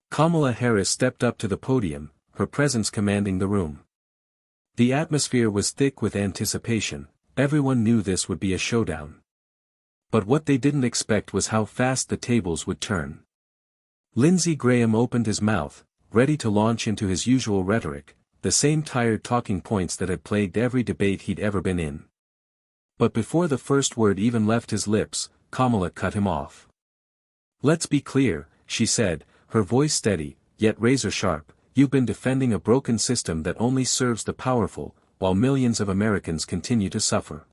Kamala Harris stepped up to the podium, her presence commanding the room. The atmosphere was thick with anticipation, everyone knew this would be a showdown. But what they didn't expect was how fast the tables would turn. Lindsey Graham opened his mouth, ready to launch into his usual rhetoric, the same tired talking points that had plagued every debate he'd ever been in. But before the first word even left his lips, Kamala cut him off. "Let's be clear," she said, her voice steady, yet razor-sharp, "you've been defending a broken system that only serves the powerful, while millions of Americans continue to suffer.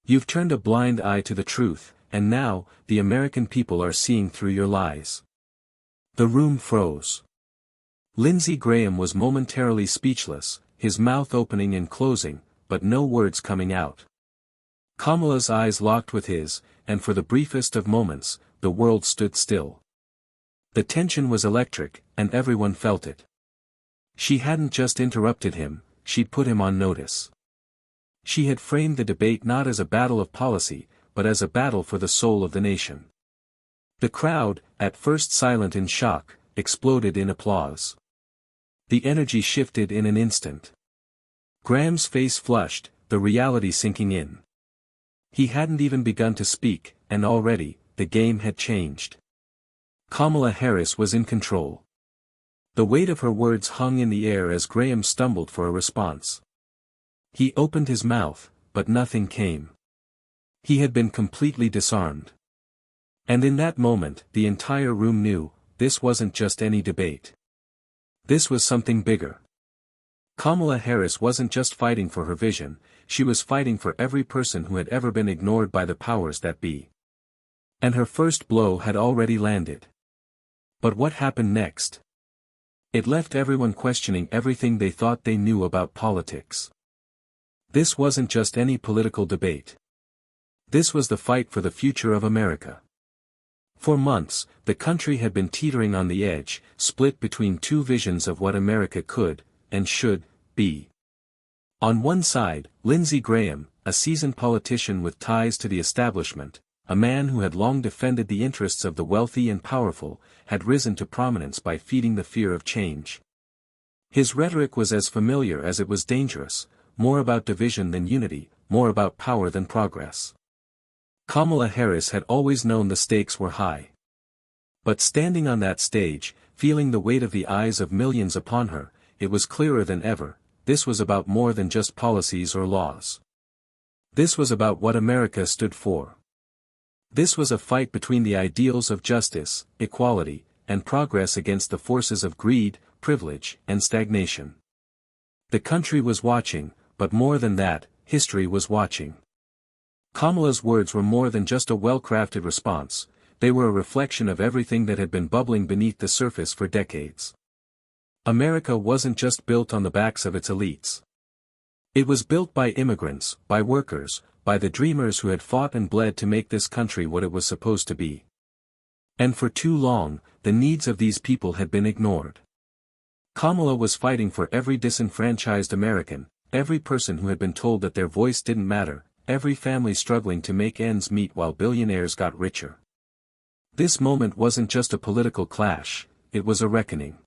You've turned a blind eye to the truth, and now, the American people are seeing through your lies." The room froze. Lindsey Graham was momentarily speechless, his mouth opening and closing, but no words coming out. Kamala's eyes locked with his, and for the briefest of moments, the world stood still. The tension was electric, and everyone felt it. She hadn't just interrupted him, she'd put him on notice. She had framed the debate not as a battle of policy, but as a battle for the soul of the nation. The crowd, at first silent in shock, exploded in applause. The energy shifted in an instant. Graham's face flushed, the reality sinking in. He hadn't even begun to speak, and already, the game had changed. Kamala Harris was in control. The weight of her words hung in the air as Graham stumbled for a response. He opened his mouth, but nothing came. He had been completely disarmed. And in that moment, the entire room knew, this wasn't just any debate. This was something bigger. Kamala Harris wasn't just fighting for her vision, she was fighting for every person who had ever been ignored by the powers that be. And her first blow had already landed. But what happened next? It left everyone questioning everything they thought they knew about politics. This wasn't just any political debate. This was the fight for the future of America. For months, the country had been teetering on the edge, split between two visions of what America could, and should, be. On one side, Lindsey Graham, a seasoned politician with ties to the establishment, a man who had long defended the interests of the wealthy and powerful, had risen to prominence by feeding the fear of change. His rhetoric was as familiar as it was dangerous, more about division than unity, more about power than progress. Kamala Harris had always known the stakes were high. But standing on that stage, feeling the weight of the eyes of millions upon her, it was clearer than ever, this was about more than just policies or laws. This was about what America stood for. This was a fight between the ideals of justice, equality, and progress against the forces of greed, privilege, and stagnation. The country was watching, but more than that, history was watching. Kamala's words were more than just a well-crafted response, they were a reflection of everything that had been bubbling beneath the surface for decades. America wasn't just built on the backs of its elites. It was built by immigrants, by workers, by the dreamers who had fought and bled to make this country what it was supposed to be. And for too long, the needs of these people had been ignored. Kamala was fighting for every disenfranchised American, every person who had been told that their voice didn't matter, every family struggling to make ends meet while billionaires got richer. This moment wasn't just a political clash, it was a reckoning.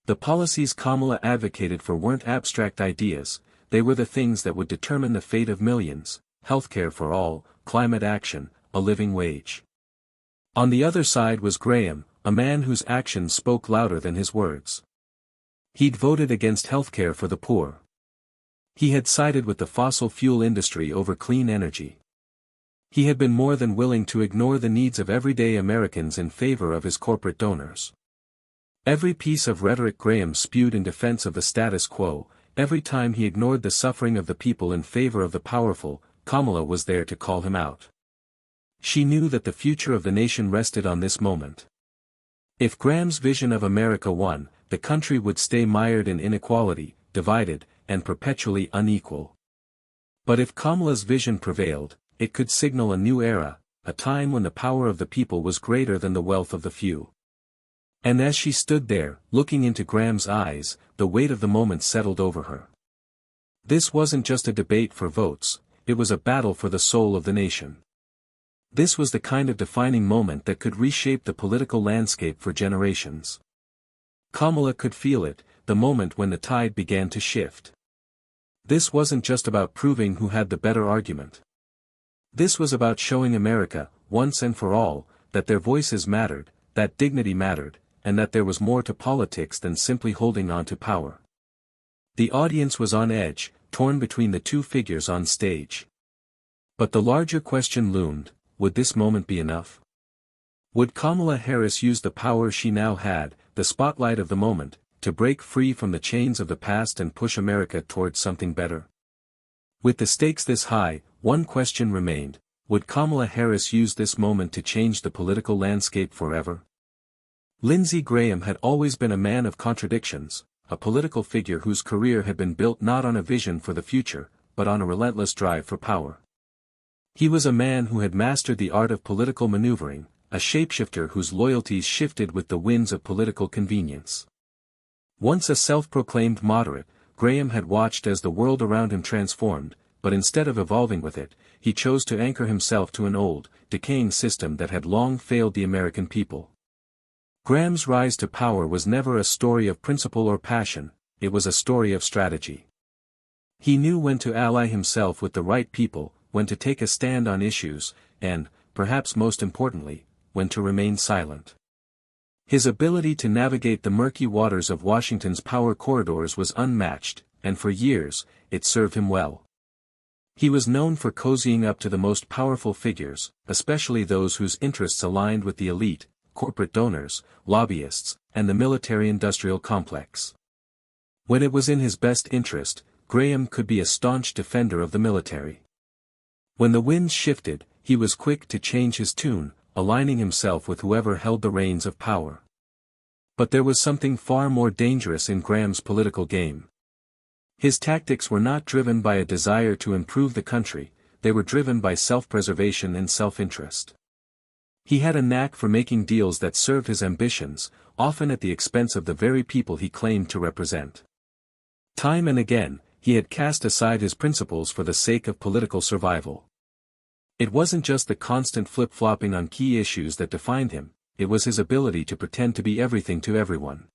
The policies Kamala advocated for weren't abstract ideas, they were the things that would determine the fate of millions: healthcare for all, climate action, a living wage. On the other side was Graham, a man whose actions spoke louder than his words. He'd voted against healthcare for the poor. He had sided with the fossil fuel industry over clean energy. He had been more than willing to ignore the needs of everyday Americans in favor of his corporate donors. Every piece of rhetoric Graham spewed in defense of the status quo, every time he ignored the suffering of the people in favor of the powerful, Kamala was there to call him out. She knew that the future of the nation rested on this moment. If Graham's vision of America won, the country would stay mired in inequality, divided, and perpetually unequal. But if Kamala's vision prevailed, it could signal a new era, a time when the power of the people was greater than the wealth of the few. And as she stood there, looking into Graham's eyes, the weight of the moment settled over her. This wasn't just a debate for votes, it was a battle for the soul of the nation. This was the kind of defining moment that could reshape the political landscape for generations. Kamala could feel it, the moment when the tide began to shift. This wasn't just about proving who had the better argument. This was about showing America, once and for all, that their voices mattered, that dignity mattered, and that there was more to politics than simply holding on to power. The audience was on edge, torn between the two figures on stage. But the larger question loomed: would this moment be enough? Would Kamala Harris use the power she now had, the spotlight of the moment, to break free from the chains of the past and push America towards something better? With the stakes this high, one question remained: would Kamala Harris use this moment to change the political landscape forever? Lindsey Graham had always been a man of contradictions, a political figure whose career had been built not on a vision for the future, but on a relentless drive for power. He was a man who had mastered the art of political maneuvering, a shapeshifter whose loyalties shifted with the winds of political convenience. Once a self-proclaimed moderate, Graham had watched as the world around him transformed, but instead of evolving with it, he chose to anchor himself to an old, decaying system that had long failed the American people. Graham's rise to power was never a story of principle or passion, it was a story of strategy. He knew when to ally himself with the right people, when to take a stand on issues, and, perhaps most importantly, when to remain silent. His ability to navigate the murky waters of Washington's power corridors was unmatched, and for years, it served him well. He was known for cozying up to the most powerful figures, especially those whose interests aligned with the elite, corporate donors, lobbyists, and the military-industrial complex. When it was in his best interest, Graham could be a staunch defender of the military. When the winds shifted, he was quick to change his tune, aligning himself with whoever held the reins of power. But there was something far more dangerous in Graham's political game. His tactics were not driven by a desire to improve the country, they were driven by self-preservation and self-interest. He had a knack for making deals that served his ambitions, often at the expense of the very people he claimed to represent. Time and again, he had cast aside his principles for the sake of political survival. It wasn't just the constant flip-flopping on key issues that defined him, it was his ability to pretend to be everything to everyone.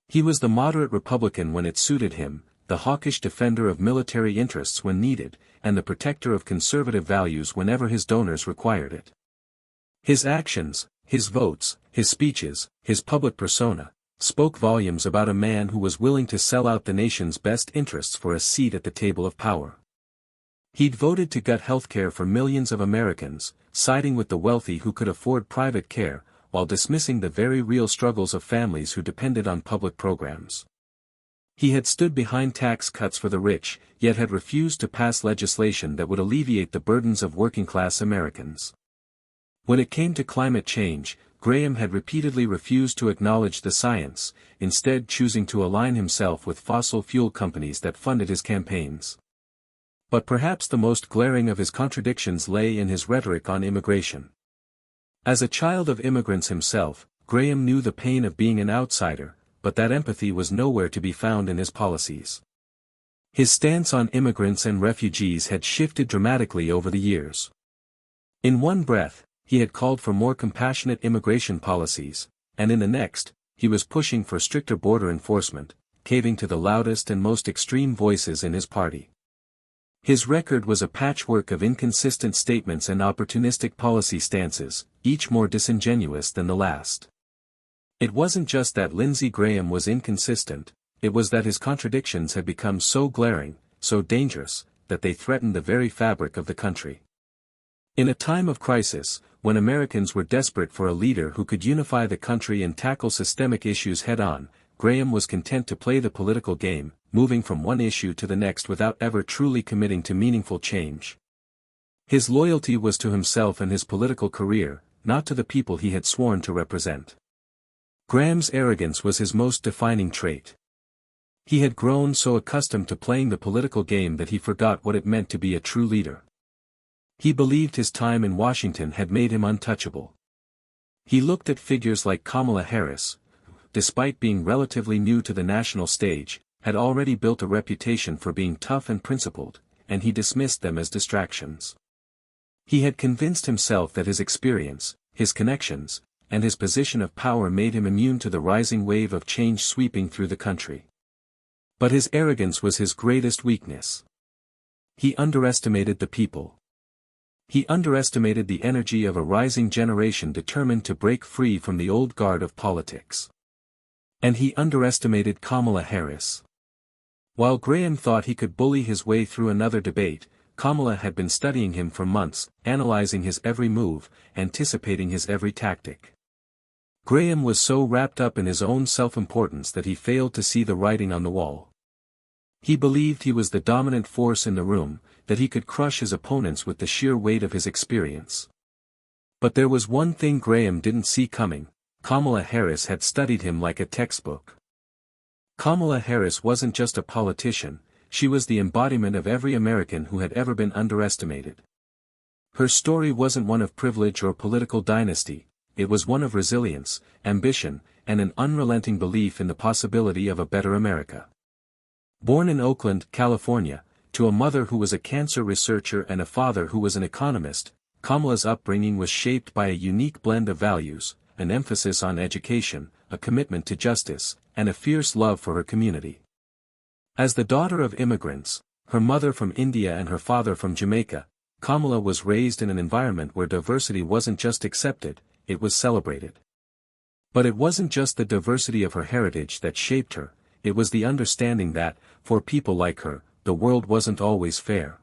He was the moderate Republican when it suited him, the hawkish defender of military interests when needed, and the protector of conservative values whenever his donors required it. His actions, his votes, his speeches, his public persona, spoke volumes about a man who was willing to sell out the nation's best interests for a seat at the table of power. He'd voted to gut healthcare for millions of Americans, siding with the wealthy who could afford private care, while dismissing the very real struggles of families who depended on public programs. He had stood behind tax cuts for the rich, yet had refused to pass legislation that would alleviate the burdens of working-class Americans. When it came to climate change, Graham had repeatedly refused to acknowledge the science, instead choosing to align himself with fossil fuel companies that funded his campaigns. But perhaps the most glaring of his contradictions lay in his rhetoric on immigration. As a child of immigrants himself, Graham knew the pain of being an outsider, but that empathy was nowhere to be found in his policies. His stance on immigrants and refugees had shifted dramatically over the years. In one breath, he had called for more compassionate immigration policies, and in the next, he was pushing for stricter border enforcement, caving to the loudest and most extreme voices in his party. His record was a patchwork of inconsistent statements and opportunistic policy stances, each more disingenuous than the last. It wasn't just that Lindsey Graham was inconsistent, it was that his contradictions had become so glaring, so dangerous, that they threatened the very fabric of the country. In a time of crisis, when Americans were desperate for a leader who could unify the country and tackle systemic issues head-on, Graham was content to play the political game, moving from one issue to the next without ever truly committing to meaningful change. His loyalty was to himself and his political career, not to the people he had sworn to represent. Graham's arrogance was his most defining trait. He had grown so accustomed to playing the political game that he forgot what it meant to be a true leader. He believed his time in Washington had made him untouchable. He looked at figures like Kamala Harris, who, despite being relatively new to the national stage, had already built a reputation for being tough and principled, and he dismissed them as distractions. He had convinced himself that his experience, his connections, and his position of power made him immune to the rising wave of change sweeping through the country. But his arrogance was his greatest weakness. He underestimated the people. He underestimated the energy of a rising generation determined to break free from the old guard of politics. And he underestimated Kamala Harris. While Graham thought he could bully his way through another debate, Kamala had been studying him for months, analyzing his every move, anticipating his every tactic. Graham was so wrapped up in his own self-importance that he failed to see the writing on the wall. He believed he was the dominant force in the room, that he could crush his opponents with the sheer weight of his experience. But there was one thing Graham didn't see coming: Kamala Harris had studied him like a textbook. Kamala Harris wasn't just a politician, she was the embodiment of every American who had ever been underestimated. Her story wasn't one of privilege or political dynasty, it was one of resilience, ambition, and an unrelenting belief in the possibility of a better America. Born in Oakland, California, to a mother who was a cancer researcher and a father who was an economist, Kamala's upbringing was shaped by a unique blend of values, an emphasis on education, a commitment to justice, and a fierce love for her community. As the daughter of immigrants, her mother from India and her father from Jamaica, Kamala was raised in an environment where diversity wasn't just accepted, it was celebrated. But it wasn't just the diversity of her heritage that shaped her, it was the understanding that, for people like her, the world wasn't always fair.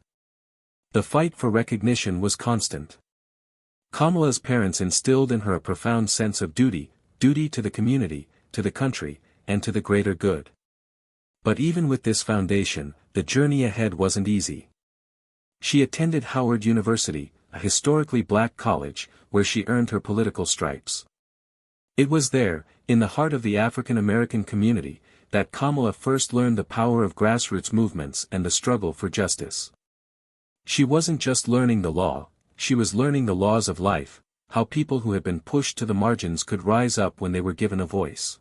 The fight for recognition was constant. Kamala's parents instilled in her a profound sense of duty to the community, to the country, and to the greater good. But even with this foundation, the journey ahead wasn't easy. She attended Howard University, a historically black college, where she earned her political stripes. It was there, in the heart of the African American community, that Kamala first learned the power of grassroots movements and the struggle for justice. She wasn't just learning the law, she was learning the laws of life, how people who had been pushed to the margins could rise up when they were given a voice.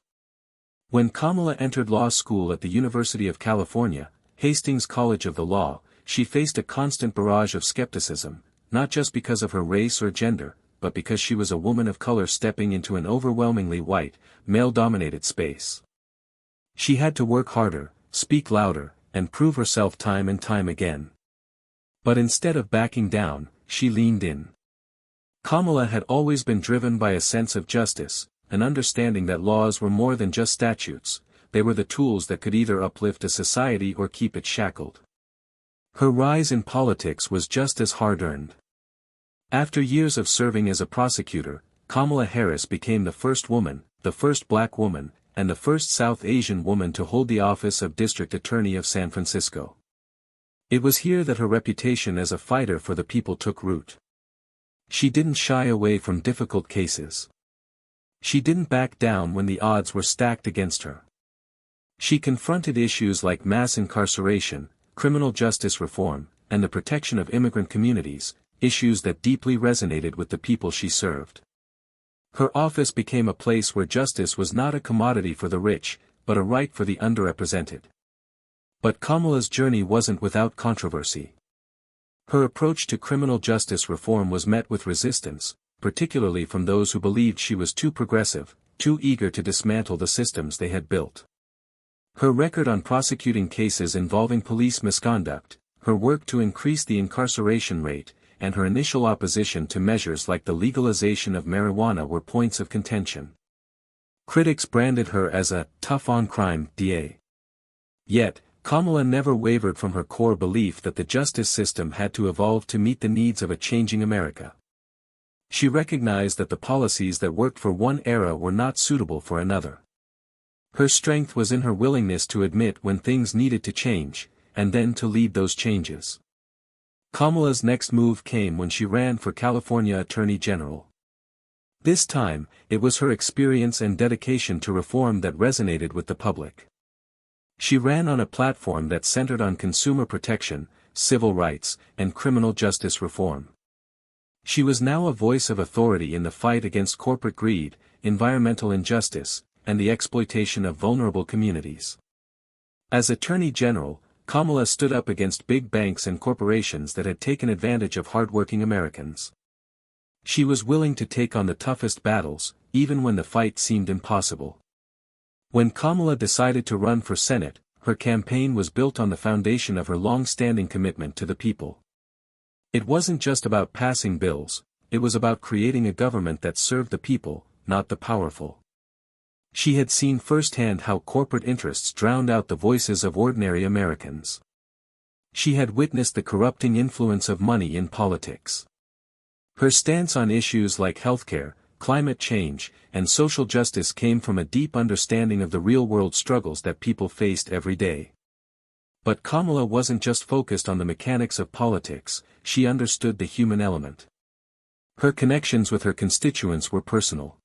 When Kamala entered law school at the University of California, Hastings College of the Law, she faced a constant barrage of skepticism, not just because of her race or gender, but because she was a woman of color stepping into an overwhelmingly white, male-dominated space. She had to work harder, speak louder, and prove herself time and time again. But instead of backing down, she leaned in. Kamala had always been driven by a sense of justice, an understanding that laws were more than just statutes, they were the tools that could either uplift a society or keep it shackled. Her rise in politics was just as hard-earned. After years of serving as a prosecutor, Kamala Harris became the first woman, the first black woman, and the first South Asian woman to hold the office of District Attorney of San Francisco. It was here that her reputation as a fighter for the people took root. She didn't shy away from difficult cases. She didn't back down when the odds were stacked against her. She confronted issues like mass incarceration, criminal justice reform, and the protection of immigrant communities, issues that deeply resonated with the people she served. Her office became a place where justice was not a commodity for the rich, but a right for the underrepresented. But Kamala's journey wasn't without controversy. Her approach to criminal justice reform was met with resistance, particularly from those who believed she was too progressive, too eager to dismantle the systems they had built. Her record on prosecuting cases involving police misconduct, her work to increase the incarceration rate, and her initial opposition to measures like the legalization of marijuana were points of contention. Critics branded her as a tough-on-crime DA. Yet, Kamala never wavered from her core belief that the justice system had to evolve to meet the needs of a changing America. She recognized that the policies that worked for one era were not suitable for another. Her strength was in her willingness to admit when things needed to change, and then to lead those changes. Kamala's next move came when she ran for California Attorney General. This time, it was her experience and dedication to reform that resonated with the public. She ran on a platform that centered on consumer protection, civil rights, and criminal justice reform. She was now a voice of authority in the fight against corporate greed, environmental injustice, and the exploitation of vulnerable communities. As Attorney General, Kamala stood up against big banks and corporations that had taken advantage of hardworking Americans. She was willing to take on the toughest battles, even when the fight seemed impossible. When Kamala decided to run for Senate, her campaign was built on the foundation of her long-standing commitment to the people. It wasn't just about passing bills, it was about creating a government that served the people, not the powerful. She had seen firsthand how corporate interests drowned out the voices of ordinary Americans. She had witnessed the corrupting influence of money in politics. Her stance on issues like healthcare, climate change, and social justice came from a deep understanding of the real-world struggles that people faced every day. But Kamala wasn't just focused on the mechanics of politics, she understood the human element. Her connections with her constituents were personal.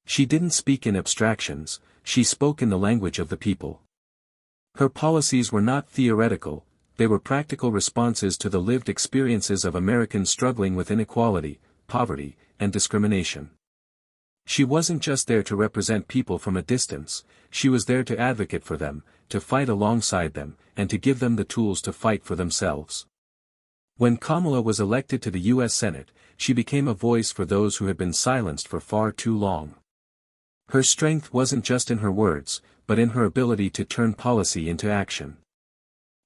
She didn't speak in abstractions, she spoke in the language of the people. Her policies were not theoretical, they were practical responses to the lived experiences of Americans struggling with inequality, poverty, and discrimination. She wasn't just there to represent people from a distance, she was there to advocate for them, to fight alongside them, and to give them the tools to fight for themselves. When Kamala was elected to the U.S. Senate, she became a voice for those who had been silenced for far too long. Her strength wasn't just in her words, but in her ability to turn policy into action.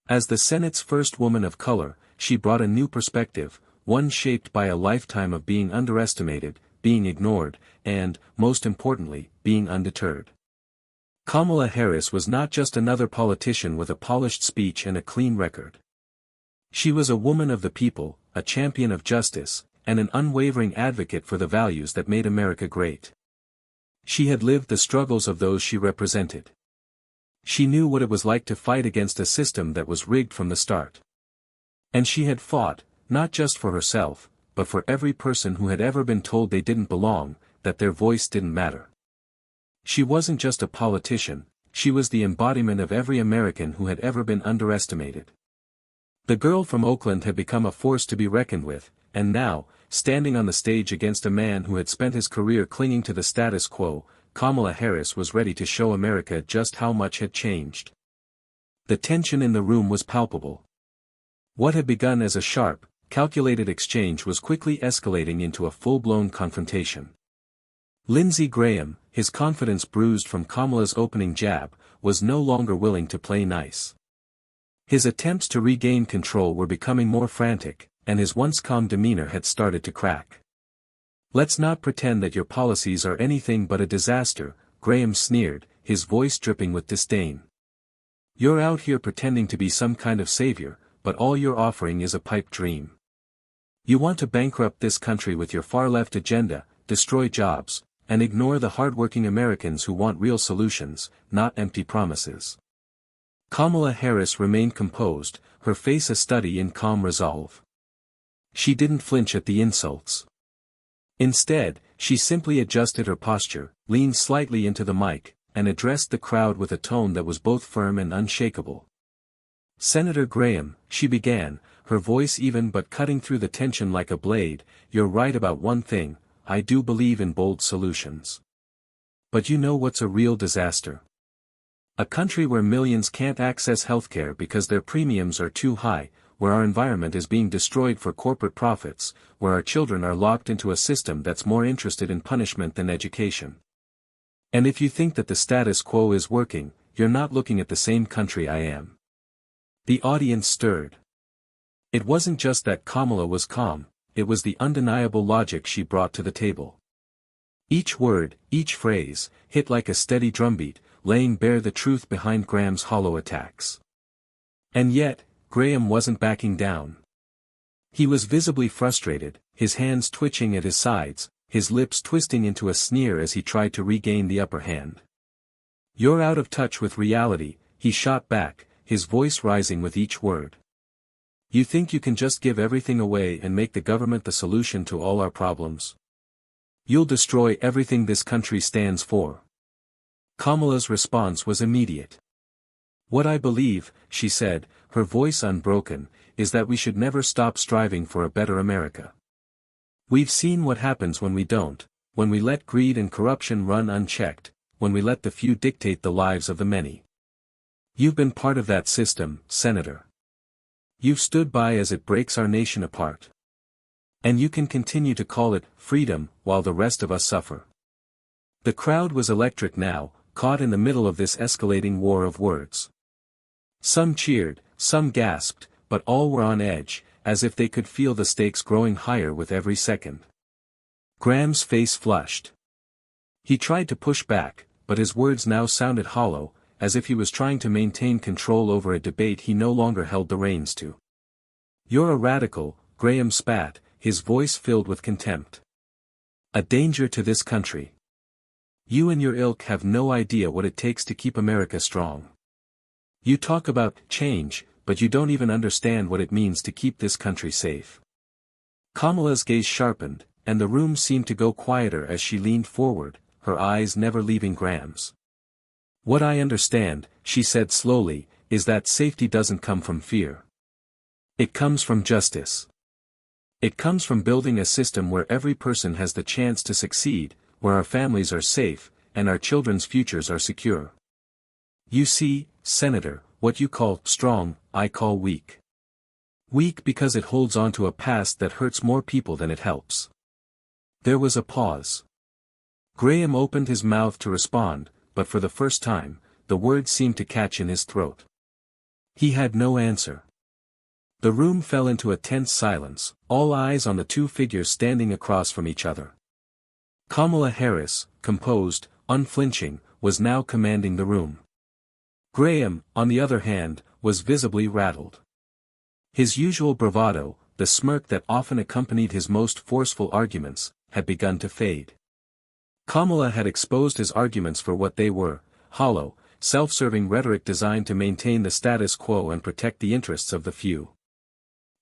As the Senate's first woman of color, she brought a new perspective, one shaped by a lifetime of being underestimated, being ignored, and, most importantly, being undeterred. Kamala Harris was not just another politician with a polished speech and a clean record. She was a woman of the people, a champion of justice, and an unwavering advocate for the values that made America great. She had lived the struggles of those she represented. She knew what it was like to fight against a system that was rigged from the start. And she had fought, not just for herself, but for every person who had ever been told they didn't belong, that their voice didn't matter. She wasn't just a politician, she was the embodiment of every American who had ever been underestimated. The girl from Oakland had become a force to be reckoned with, and now, standing on the stage against a man who had spent his career clinging to the status quo, Kamala Harris was ready to show America just how much had changed. The tension in the room was palpable. What had begun as a sharp, calculated exchange was quickly escalating into a full-blown confrontation. Lindsey Graham, his confidence bruised from Kamala's opening jab, was no longer willing to play nice. His attempts to regain control were becoming more frantic, and his once calm demeanor had started to crack. "Let's not pretend that your policies are anything but a disaster," Graham sneered, his voice dripping with disdain. "You're out here pretending to be some kind of savior, but all you're offering is a pipe dream. You want to bankrupt this country with your far-left agenda, destroy jobs, and ignore the hard-working Americans who want real solutions, not empty promises." Kamala Harris remained composed, her face a study in calm resolve. She didn't flinch at the insults. Instead, she simply adjusted her posture, leaned slightly into the mic, and addressed the crowd with a tone that was both firm and unshakable. "Senator Graham," she began, her voice even but cutting through the tension like a blade, "you're right about one thing, I do believe in bold solutions. But you know what's a real disaster? A country where millions can't access healthcare because their premiums are too high, where our environment is being destroyed for corporate profits, where our children are locked into a system that's more interested in punishment than education. And if you think that the status quo is working, you're not looking at the same country I am." The audience stirred. It wasn't just that Kamala was calm, it was the undeniable logic she brought to the table. Each word, each phrase, hit like a steady drumbeat, laying bare the truth behind Graham's hollow attacks. And yet, Graham wasn't backing down. He was visibly frustrated, his hands twitching at his sides, his lips twisting into a sneer as he tried to regain the upper hand. "You're out of touch with reality," he shot back, his voice rising with each word. "You think you can just give everything away and make the government the solution to all our problems? You'll destroy everything this country stands for." Kamala's response was immediate. "What I believe," she said, her voice unbroken, "is that we should never stop striving for a better America. We've seen what happens when we don't, when we let greed and corruption run unchecked, when we let the few dictate the lives of the many. You've been part of that system, Senator. You've stood by as it breaks our nation apart. And you can continue to call it freedom while the rest of us suffer. The crowd was electric now, caught in the middle of this escalating war of words. Some cheered, some gasped, but all were on edge, as if they could feel the stakes growing higher with every second. Graham's face flushed. He tried to push back, but his words now sounded hollow, as if he was trying to maintain control over a debate he no longer held the reins to. "You're a radical," Graham spat, his voice filled with contempt. "A danger to this country. You and your ilk have no idea what it takes to keep America strong. You talk about change, but you don't even understand what it means to keep this country safe." Kamala's gaze sharpened, and the room seemed to go quieter as she leaned forward, her eyes never leaving Graham's. "What I understand," she said slowly, "is that safety doesn't come from fear. It comes from justice. It comes from building a system where every person has the chance to succeed, where our families are safe, and our children's futures are secure. You see, Senator, what you call strong, I call weak. Weak because it holds on to a past that hurts more people than it helps." There was a pause. Graham opened his mouth to respond, but for the first time, the words seemed to catch in his throat. He had no answer. The room fell into a tense silence, all eyes on the two figures standing across from each other. Kamala Harris, composed, unflinching, was now commanding the room. Graham, on the other hand, was visibly rattled. His usual bravado, the smirk that often accompanied his most forceful arguments, had begun to fade. Kamala had exposed his arguments for what they were: hollow, self-serving rhetoric designed to maintain the status quo and protect the interests of the few.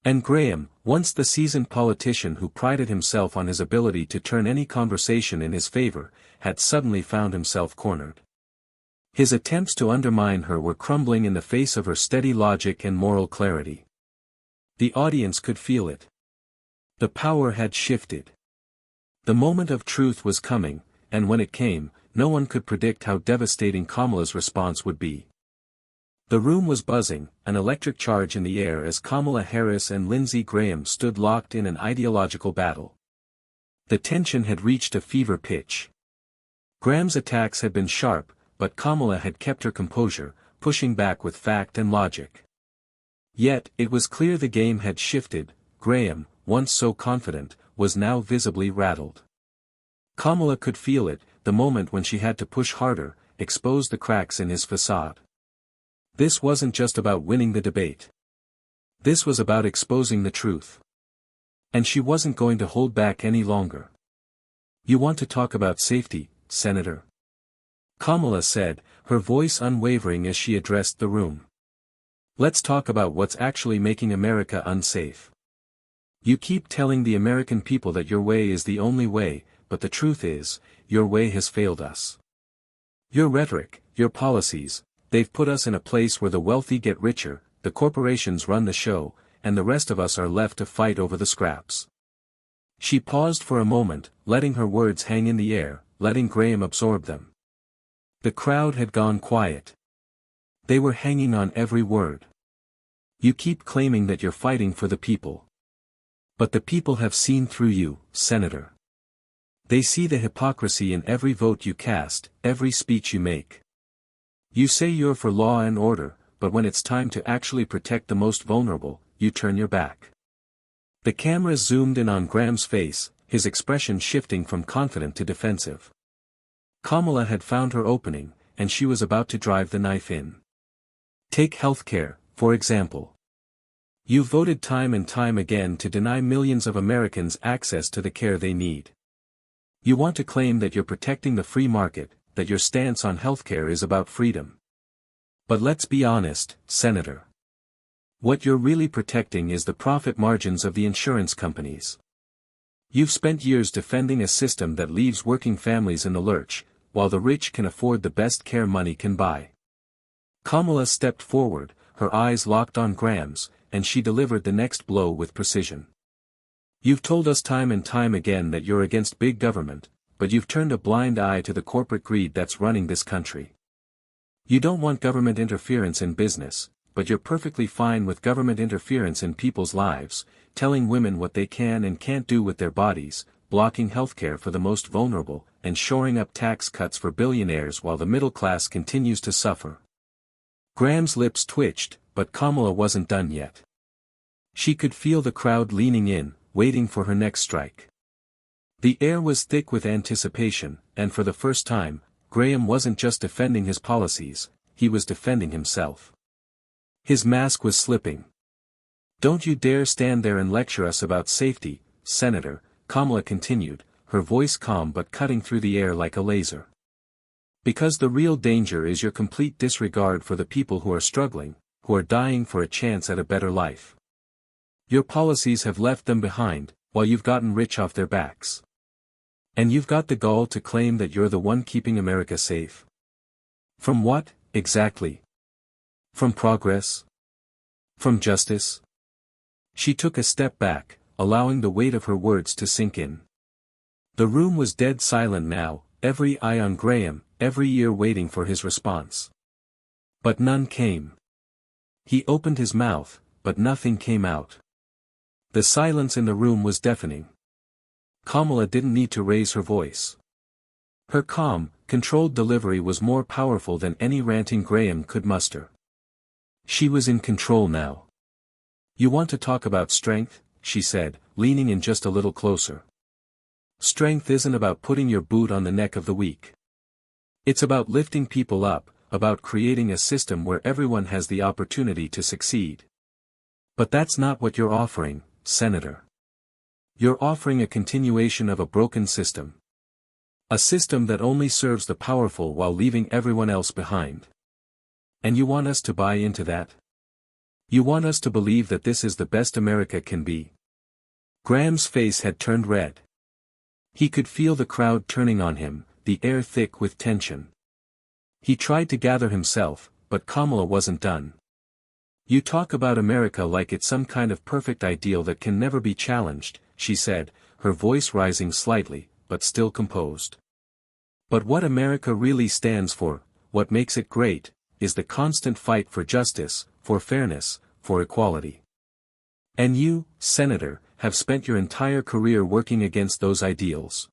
And Graham, once the seasoned politician who prided himself on his ability to turn any conversation in his favor, had suddenly found himself cornered. His attempts to undermine her were crumbling in the face of her steady logic and moral clarity. The audience could feel it. The power had shifted. The moment of truth was coming, and when it came, no one could predict how devastating Kamala's response would be. The room was buzzing, an electric charge in the air as Kamala Harris and Lindsey Graham stood locked in an ideological battle. The tension had reached a fever pitch. Graham's attacks had been sharp, but Kamala had kept her composure, pushing back with fact and logic. Yet, it was clear the game had shifted. Graham, once so confident, was now visibly rattled. Kamala could feel it, the moment when she had to push harder, expose the cracks in his facade. This wasn't just about winning the debate. This was about exposing the truth. And she wasn't going to hold back any longer. "You want to talk about safety, Senator?" Kamala said, her voice unwavering as she addressed the room. "Let's talk about what's actually making America unsafe. You keep telling the American people that your way is the only way, but the truth is, your way has failed us. Your rhetoric, your policies, they've put us in a place where the wealthy get richer, the corporations run the show, and the rest of us are left to fight over the scraps." She paused for a moment, letting her words hang in the air, letting Graham absorb them. The crowd had gone quiet. They were hanging on every word. "You keep claiming that you're fighting for the people. But the people have seen through you, Senator. They see the hypocrisy in every vote you cast, every speech you make. You say you're for law and order, but when it's time to actually protect the most vulnerable, you turn your back." The cameras zoomed in on Graham's face, his expression shifting from confident to defensive. Kamala had found her opening, and she was about to drive the knife in. Take healthcare, for example. You voted time and time again to deny millions of Americans access to the care they need. You want to claim that you're protecting the free market, that your stance on healthcare is about freedom. But let's be honest, Senator. What you're really protecting is the profit margins of the insurance companies. You've spent years defending a system that leaves working families in the lurch, while the rich can afford the best care money can buy. Kamala stepped forward, her eyes locked on Graham's, and she delivered the next blow with precision. You've told us time and time again that you're against big government, but you've turned a blind eye to the corporate greed that's running this country. You don't want government interference in business, but you're perfectly fine with government interference in people's lives, telling women what they can and can't do with their bodies, blocking healthcare for the most vulnerable, and shoring up tax cuts for billionaires while the middle class continues to suffer. Graham's lips twitched, but Kamala wasn't done yet. She could feel the crowd leaning in, waiting for her next strike. The air was thick with anticipation, and for the first time, Graham wasn't just defending his policies, he was defending himself. His mask was slipping. "Don't you dare stand there and lecture us about safety, Senator," Kamala continued, her voice calm but cutting through the air like a laser. "Because the real danger is your complete disregard for the people who are struggling, who are dying for a chance at a better life. Your policies have left them behind, while you've gotten rich off their backs. And you've got the gall to claim that you're the one keeping America safe. From what, exactly? From progress? From justice?" She took a step back, allowing the weight of her words to sink in. The room was dead silent now, every eye on Graham, every ear waiting for his response. But none came. He opened his mouth, but nothing came out. The silence in the room was deafening. Kamala didn't need to raise her voice. Her calm, controlled delivery was more powerful than any ranting Graham could muster. She was in control now. "You want to talk about strength?" she said, leaning in just a little closer. "Strength isn't about putting your boot on the neck of the weak. It's about lifting people up, about creating a system where everyone has the opportunity to succeed. But that's not what you're offering, Senator. You're offering a continuation of a broken system. A system that only serves the powerful while leaving everyone else behind. And you want us to buy into that? You want us to believe that this is the best America can be?" Graham's face had turned red. He could feel the crowd turning on him, the air thick with tension. He tried to gather himself, but Kamala wasn't done. "You talk about America like it's some kind of perfect ideal that can never be challenged," she said, her voice rising slightly, but still composed. "But what America really stands for, what makes it great, is the constant fight for justice, for fairness, for equality. And you, Senator, have spent your entire career working against those ideals.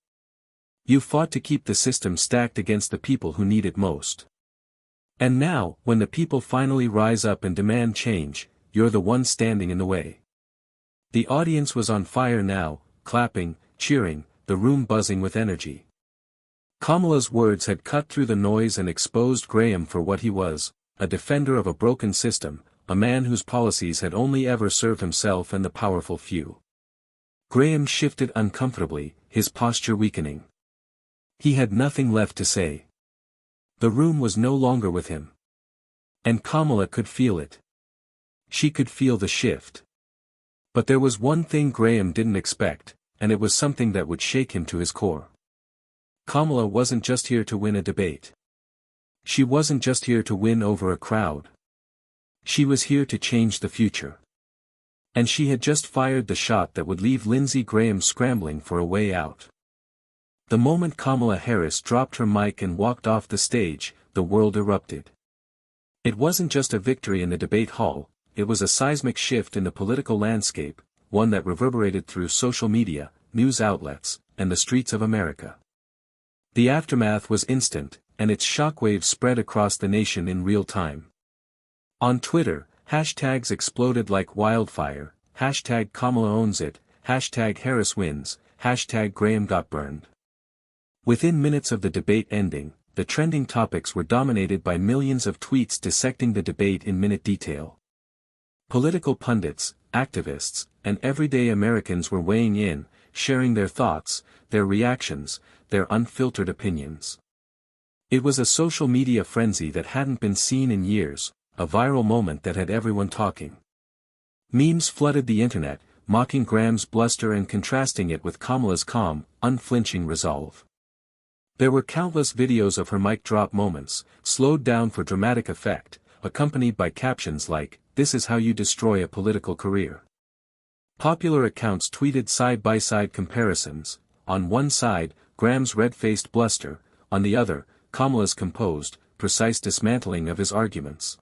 You fought to keep the system stacked against the people who need it most. And now, when the people finally rise up and demand change, you're the one standing in the way." The audience was on fire now, clapping, cheering, the room buzzing with energy. Kamala's words had cut through the noise and exposed Graham for what he was, a defender of a broken system, a man whose policies had only ever served himself and the powerful few. Graham shifted uncomfortably, his posture weakening. He had nothing left to say. The room was no longer with him. And Kamala could feel it. She could feel the shift. But there was one thing Graham didn't expect, and it was something that would shake him to his core. Kamala wasn't just here to win a debate. She wasn't just here to win over a crowd. She was here to change the future. And she had just fired the shot that would leave Lindsey Graham scrambling for a way out. The moment Kamala Harris dropped her mic and walked off the stage, the world erupted. It wasn't just a victory in the debate hall, it was a seismic shift in the political landscape, one that reverberated through social media, news outlets, and the streets of America. The aftermath was instant, and its shockwaves spread across the nation in real time. On Twitter, hashtags exploded like wildfire, hashtag Kamala owns it, hashtag Harris wins, hashtag Graham got burned. Within minutes of the debate ending, the trending topics were dominated by millions of tweets dissecting the debate in minute detail. Political pundits, activists, and everyday Americans were weighing in, sharing their thoughts, their reactions, their unfiltered opinions. It was a social media frenzy that hadn't been seen in years, a viral moment that had everyone talking. Memes flooded the internet, mocking Graham's bluster and contrasting it with Kamala's calm, unflinching resolve. There were countless videos of her mic drop moments, slowed down for dramatic effect, accompanied by captions like, "This is how you destroy a political career." Popular accounts tweeted side-by-side comparisons, on one side, Graham's red-faced bluster, on the other, Kamala's composed, precise dismantling of his arguments.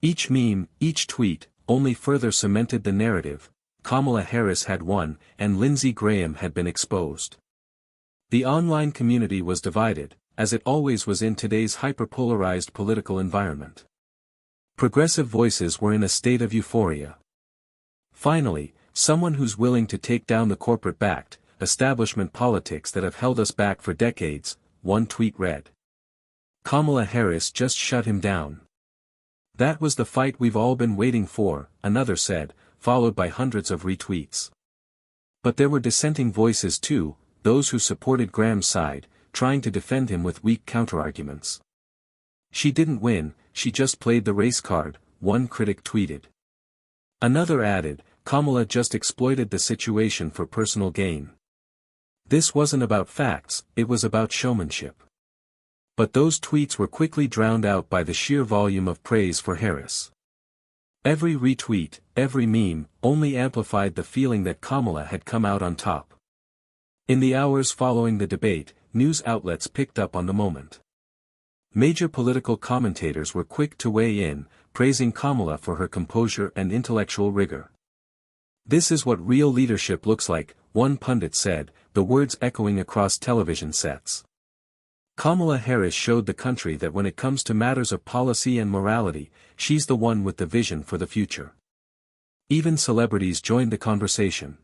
Each meme, each tweet, only further cemented the narrative, Kamala Harris had won, and Lindsey Graham had been exposed. The online community was divided, as it always was in today's hyperpolarized political environment. Progressive voices were in a state of euphoria. Finally, someone who's willing to take down the corporate-backed, establishment politics that have held us back for decades, one tweet read. Kamala Harris just shut him down. That was the fight we've all been waiting for, another said, followed by hundreds of retweets. But there were dissenting voices too, those who supported Graham's side, trying to defend him with weak counterarguments. She didn't win, she just played the race card, one critic tweeted. Another added, Kamala just exploited the situation for personal gain. This wasn't about facts, it was about showmanship. But those tweets were quickly drowned out by the sheer volume of praise for Harris. Every retweet, every meme, only amplified the feeling that Kamala had come out on top. In the hours following the debate, news outlets picked up on the moment. Major political commentators were quick to weigh in, praising Kamala for her composure and intellectual rigor. This is what real leadership looks like, one pundit said, the words echoing across television sets. Kamala Harris showed the country that when it comes to matters of policy and morality, she's the one with the vision for the future. Even celebrities joined the conversation.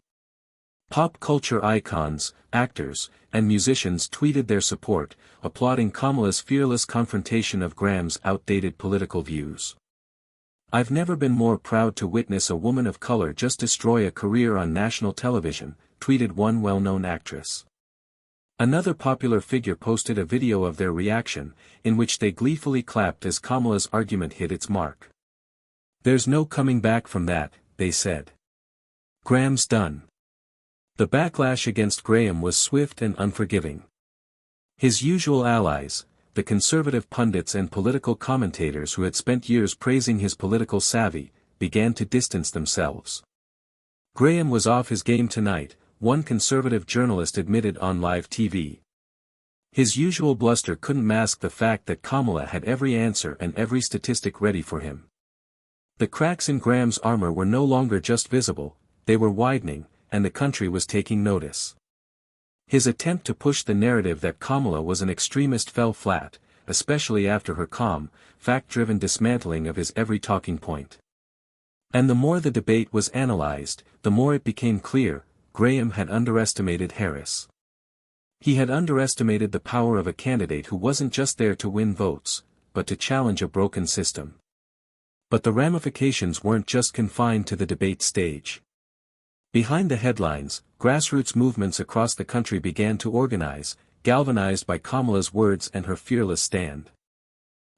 Pop culture icons, actors, and musicians tweeted their support, applauding Kamala's fearless confrontation of Graham's outdated political views. I've never been more proud to witness a woman of color just destroy a career on national television, tweeted one well-known actress. Another popular figure posted a video of their reaction, in which they gleefully clapped as Kamala's argument hit its mark. There's no coming back from that, they said. Graham's done. The backlash against Graham was swift and unforgiving. His usual allies, the conservative pundits and political commentators who had spent years praising his political savvy, began to distance themselves. Graham was off his game tonight, one conservative journalist admitted on live TV. His usual bluster couldn't mask the fact that Kamala had every answer and every statistic ready for him. The cracks in Graham's armor were no longer just visible, they were widening, and the country was taking notice. His attempt to push the narrative that Kamala was an extremist fell flat, especially after her calm, fact-driven dismantling of his every talking point. And the more the debate was analyzed, the more it became clear, Graham had underestimated Harris. He had underestimated the power of a candidate who wasn't just there to win votes, but to challenge a broken system. But the ramifications weren't just confined to the debate stage. Behind the headlines, grassroots movements across the country began to organize, galvanized by Kamala's words and her fearless stand.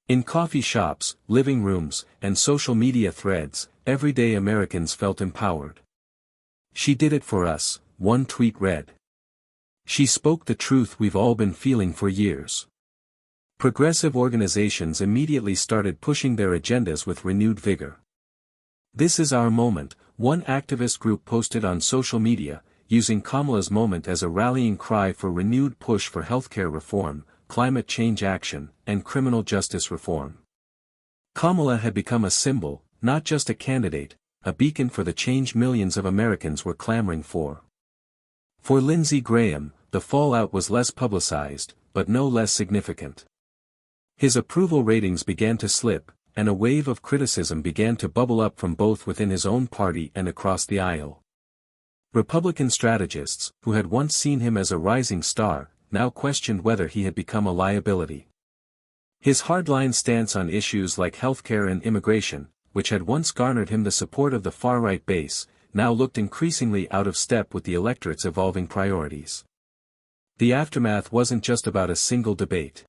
In coffee shops, living rooms, and social media threads, everyday Americans felt empowered. She did it for us, one tweet read. She spoke the truth we've all been feeling for years. Progressive organizations immediately started pushing their agendas with renewed vigor. This is our moment, one activist group posted on social media, using Kamala's moment as a rallying cry for renewed push for healthcare reform, climate change action, and criminal justice reform. Kamala had become a symbol, not just a candidate, a beacon for the change millions of Americans were clamoring for. For Lindsey Graham, the fallout was less publicized, but no less significant. His approval ratings began to slip, and a wave of criticism began to bubble up from both within his own party and across the aisle. Republican strategists, who had once seen him as a rising star, now questioned whether he had become a liability. His hardline stance on issues like healthcare and immigration, which had once garnered him the support of the far-right base, now looked increasingly out of step with the electorate's evolving priorities. The aftermath wasn't just about a single debate.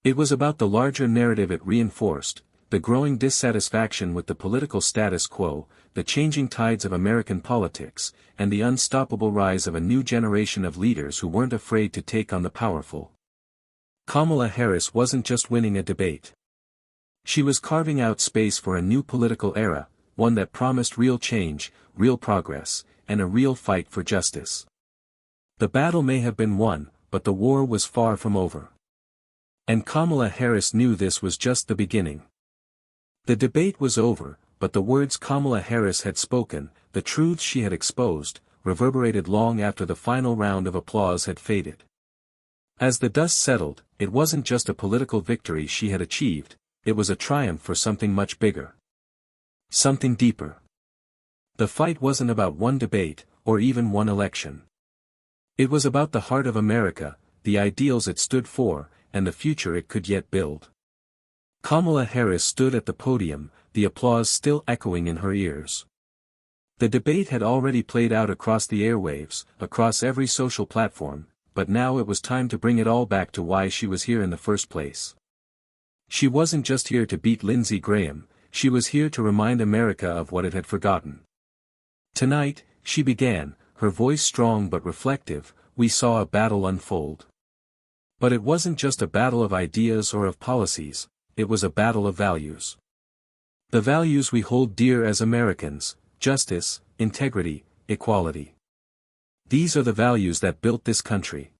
It was about the larger narrative it reinforced, the growing dissatisfaction with the political status quo, the changing tides of American politics, and the unstoppable rise of a new generation of leaders who weren't afraid to take on the powerful. Kamala Harris wasn't just winning a debate. She was carving out space for a new political era, one that promised real change, real progress, and a real fight for justice. The battle may have been won, but the war was far from over. And Kamala Harris knew this was just the beginning. The debate was over, but the words Kamala Harris had spoken, the truths she had exposed, reverberated long after the final round of applause had faded. As the dust settled, it wasn't just a political victory she had achieved, it was a triumph for something much bigger. Something deeper. The fight wasn't about one debate, or even one election. It was about the heart of America, the ideals it stood for, and the future it could yet build. Kamala Harris stood at the podium, the applause still echoing in her ears. The debate had already played out across the airwaves, across every social platform, but now it was time to bring it all back to why she was here in the first place. She wasn't just here to beat Lindsey Graham, she was here to remind America of what it had forgotten. Tonight, she began, her voice strong but reflective, we saw a battle unfold. But it wasn't just a battle of ideas or of policies, it was a battle of values. The values we hold dear as Americans: justice, integrity, equality. These are the values that built this country.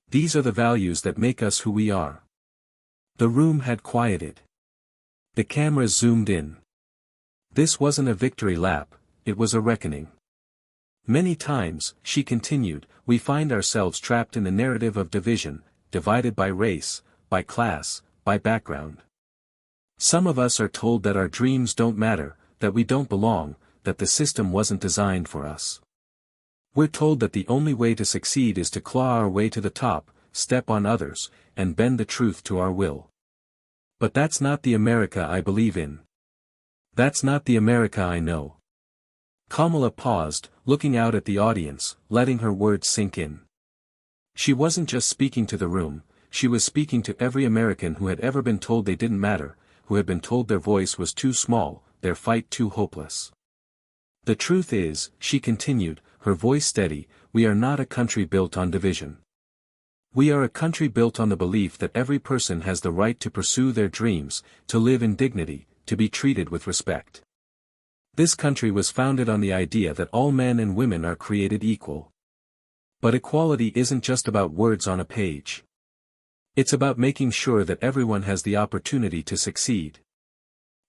These are the values that make us who we are. The room had quieted. The cameras zoomed in. This wasn't a victory lap, it was a reckoning. Many times, she continued, we find ourselves trapped in the narrative of division, divided by race, by class, by background. Some of us are told that our dreams don't matter, that we don't belong, that the system wasn't designed for us. We're told that the only way to succeed is to claw our way to the top, step on others, and bend the truth to our will. But that's not the America I believe in. That's not the America I know. Kamala paused, looking out at the audience, letting her words sink in. She wasn't just speaking to the room, she was speaking to every American who had ever been told they didn't matter, who had been told their voice was too small, their fight too hopeless. The truth is, she continued, her voice steady, we are not a country built on division. We are a country built on the belief that every person has the right to pursue their dreams, to live in dignity, to be treated with respect. This country was founded on the idea that all men and women are created equal. But equality isn't just about words on a page. It's about making sure that everyone has the opportunity to succeed.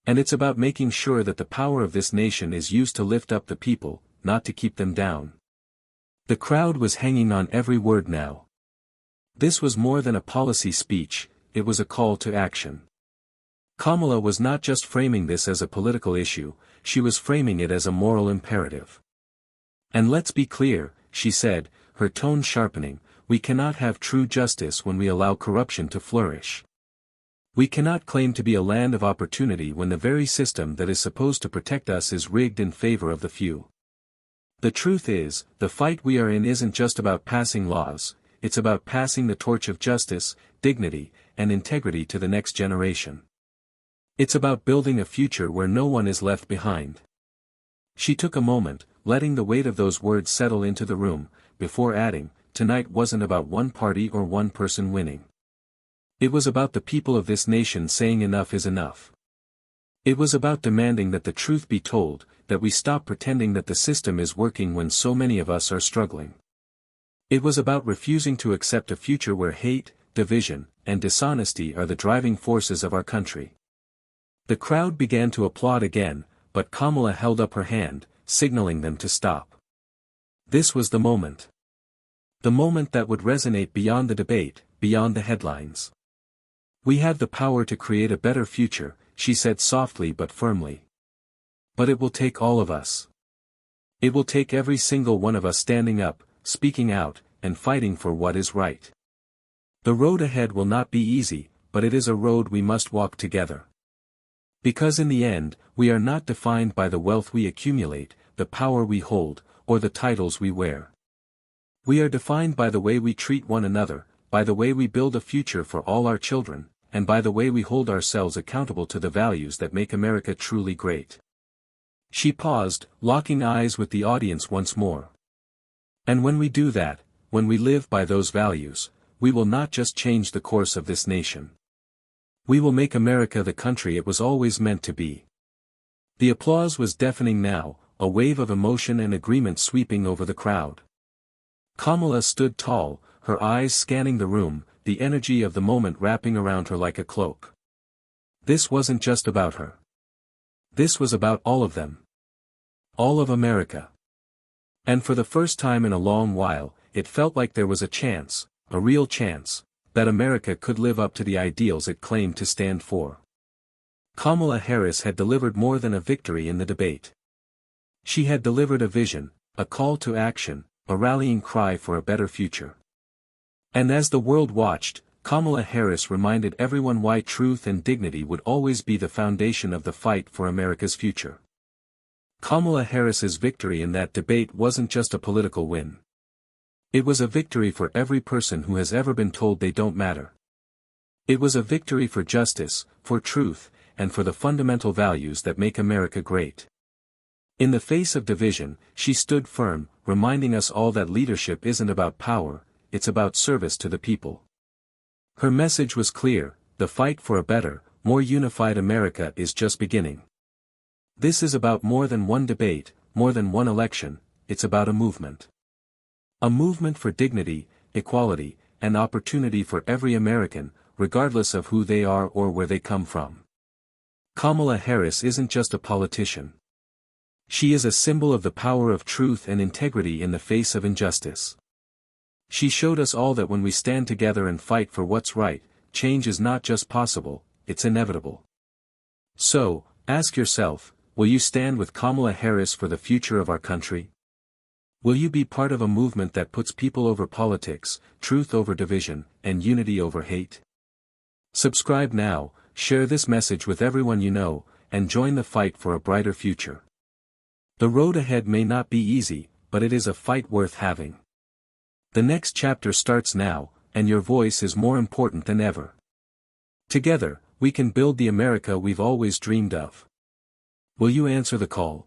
And it's about making sure that the power of this nation is used to lift up the people, not to keep them down. The crowd was hanging on every word now. This was more than a policy speech, it was a call to action. Kamala was not just framing this as a political issue, she was framing it as a moral imperative. And let's be clear, she said, her tone sharpening, we cannot have true justice when we allow corruption to flourish. We cannot claim to be a land of opportunity when the very system that is supposed to protect us is rigged in favor of the few. The truth is, the fight we are in isn't just about passing laws, it's about passing the torch of justice, dignity, and integrity to the next generation. It's about building a future where no one is left behind. She took a moment, letting the weight of those words settle into the room, before adding, tonight wasn't about one party or one person winning. It was about the people of this nation saying enough is enough. It was about demanding that the truth be told, that we stop pretending that the system is working when so many of us are struggling. It was about refusing to accept a future where hate, division, and dishonesty are the driving forces of our country. The crowd began to applaud again, but Kamala held up her hand, signaling them to stop. This was the moment. The moment that would resonate beyond the debate, beyond the headlines. We have the power to create a better future, she said softly but firmly. But it will take all of us. It will take every single one of us standing up, speaking out, and fighting for what is right. The road ahead will not be easy, but it is a road we must walk together. Because in the end, we are not defined by the wealth we accumulate, the power we hold, or the titles we wear. We are defined by the way we treat one another, by the way we build a future for all our children, and by the way we hold ourselves accountable to the values that make America truly great. She paused, locking eyes with the audience once more. And when we do that, when we live by those values, we will not just change the course of this nation. We will make America the country it was always meant to be. The applause was deafening now, a wave of emotion and agreement sweeping over the crowd. Kamala stood tall, her eyes scanning the room, the energy of the moment wrapping around her like a cloak. This wasn't just about her. This was about all of them. All of America. And for the first time in a long while, it felt like there was a chance, a real chance, that America could live up to the ideals it claimed to stand for. Kamala Harris had delivered more than a victory in the debate. She had delivered a vision, a call to action, a rallying cry for a better future. And as the world watched, Kamala Harris reminded everyone why truth and dignity would always be the foundation of the fight for America's future. Kamala Harris's victory in that debate wasn't just a political win. It was a victory for every person who has ever been told they don't matter. It was a victory for justice, for truth, and for the fundamental values that make America great. In the face of division, she stood firm, reminding us all that leadership isn't about power, it's about service to the people. Her message was clear: the fight for a better, more unified America is just beginning. This is about more than one debate, more than one election, it's about a movement. A movement for dignity, equality, and opportunity for every American, regardless of who they are or where they come from. Kamala Harris isn't just a politician. She is a symbol of the power of truth and integrity in the face of injustice. She showed us all that when we stand together and fight for what's right, change is not just possible, it's inevitable. So, ask yourself, will you stand with Kamala Harris for the future of our country? Will you be part of a movement that puts people over politics, truth over division, and unity over hate? Subscribe now, share this message with everyone you know, and join the fight for a brighter future. The road ahead may not be easy, but it is a fight worth having. The next chapter starts now, and your voice is more important than ever. Together, we can build the America we've always dreamed of. Will you answer the call?